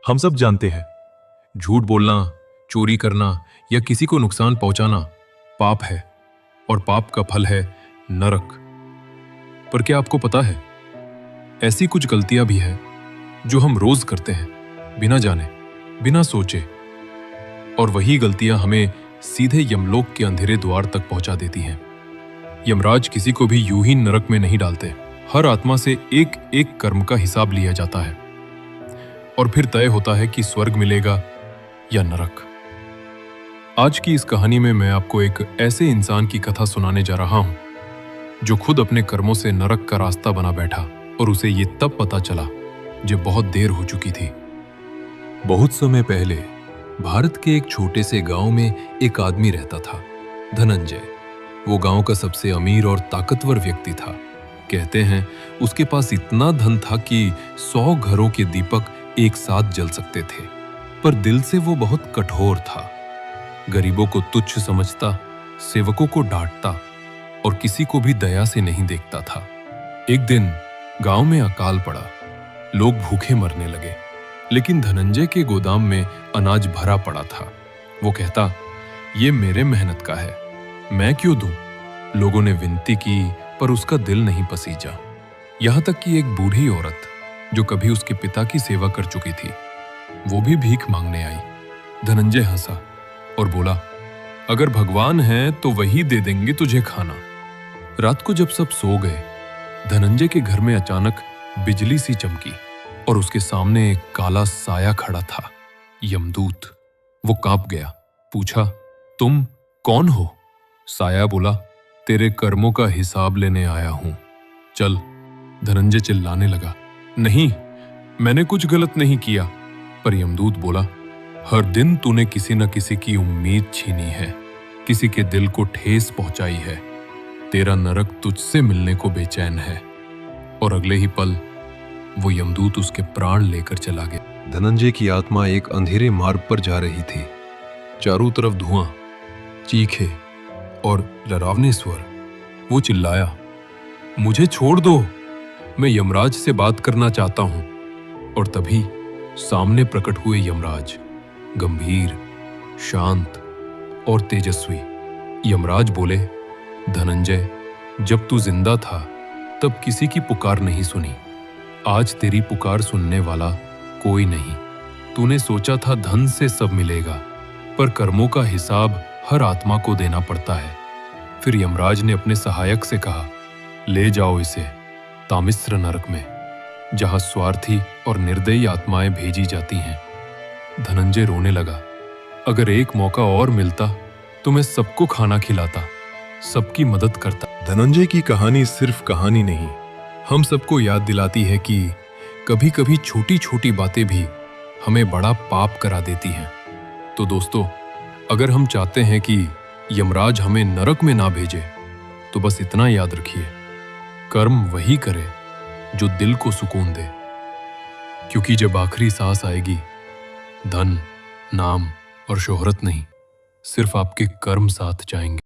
हम सब जानते हैं, झूठ बोलना, चोरी करना या किसी को नुकसान पहुंचाना पाप है और पाप का फल है नरक। पर क्या आपको पता है, ऐसी कुछ गलतियां भी हैं जो हम रोज करते हैं, बिना जाने, बिना सोचे, और वही गलतियां हमें सीधे यमलोक के अंधेरे द्वार तक पहुंचा देती हैं। यमराज किसी को भी यूं ही नरक में नहीं डालते। हर आत्मा से एक एक कर्म का हिसाब लिया जाता है और फिर तय होता है कि स्वर्ग मिलेगा या नरक। आज की इस कहानी में मैं आपको एक ऐसे इंसान की कथा सुनाने जा रहा हूं जो खुद अपने कर्मों से नरक का रास्ता बना बैठा, और उसे ये तब पता चला जब बहुत देर हो चुकी थी। बहुत समय पहले भारत के एक छोटे से गांव में एक आदमी रहता था, धनंजय। वो गांव का सबसे अमीर और ताकतवर व्यक्ति था। कहते हैं उसके पास इतना धन था कि 100 घरों के दीपक एक साथ जल सकते थे। पर दिल से वो बहुत कठोर था। गरीबों को तुच्छ समझता, सेवकों को डांटता और किसी को भी दया से नहीं देखता था। एक दिन गांव में अकाल पड़ा। लोग भूखे मरने लगे, लेकिन धनंजय के गोदाम में अनाज भरा पड़ा था। वो कहता, ये मेरे मेहनत का है, मैं क्यों दूं? लोगों ने विनती की, पर उसका दिल नहीं पसीजा। यहां तक कि एक बूढ़ी औरत जो कभी उसके पिता की सेवा कर चुकी थी, वो भी भीख मांगने आई। धनंजय हंसा और बोला, अगर भगवान है तो वही दे देंगे तुझे खाना। रात को जब सब सो गए, धनंजय के घर में अचानक बिजली सी चमकी और उसके सामने एक काला साया खड़ा था, यमदूत। वो कांप गया, पूछा, तुम कौन हो? साया बोला, तेरे कर्मों का हिसाब लेने आया हूं, चल। धनंजय चिल्लाने लगा, नहीं, मैंने कुछ गलत नहीं किया। पर यमदूत बोला, हर दिन तूने किसी न किसी की उम्मीद छीनी है, किसी के दिल को ठेस पहुंचाई है। तेरा नरक तुझसे मिलने को बेचैन है। और अगले ही पल वो यमदूत उसके प्राण लेकर चला गया। धनंजय की आत्मा एक अंधेरे मार्ग पर जा रही थी। चारों तरफ धुआं, चीखे और डरावने स्वर। वो चिल्लाया, मुझे छोड़ दो, मैं यमराज से बात करना चाहता हूं। और तभी सामने प्रकट हुए यमराज, गंभीर, शांत और तेजस्वी। यमराज बोले, धनंजय, जब तू जिंदा था तब किसी की पुकार नहीं सुनी। आज तेरी पुकार सुनने वाला कोई नहीं। तूने सोचा था धन से सब मिलेगा, पर कर्मों का हिसाब हर आत्मा को देना पड़ता है। फिर यमराज ने अपने सहायक से कहा, ले जाओ इसे तामिस्र नरक में, जहां स्वार्थी और निर्दयी आत्माएं भेजी जाती हैं। धनंजय रोने लगा, अगर एक मौका और मिलता तो मैं सबको खाना खिलाता, सबकी मदद करता। धनंजय की कहानी सिर्फ कहानी नहीं, हम सबको याद दिलाती है कि कभी कभी छोटी छोटी बातें भी हमें बड़ा पाप करा देती हैं। तो दोस्तों, अगर हम चाहते हैं कि यमराज हमें नरक में ना भेजे, तो बस इतना याद रखिए, कर्म वही करे जो दिल को सुकून दे। क्योंकि जब आखिरी सांस आएगी, धन, नाम और शोहरत नहीं, सिर्फ आपके कर्म साथ जाएंगे।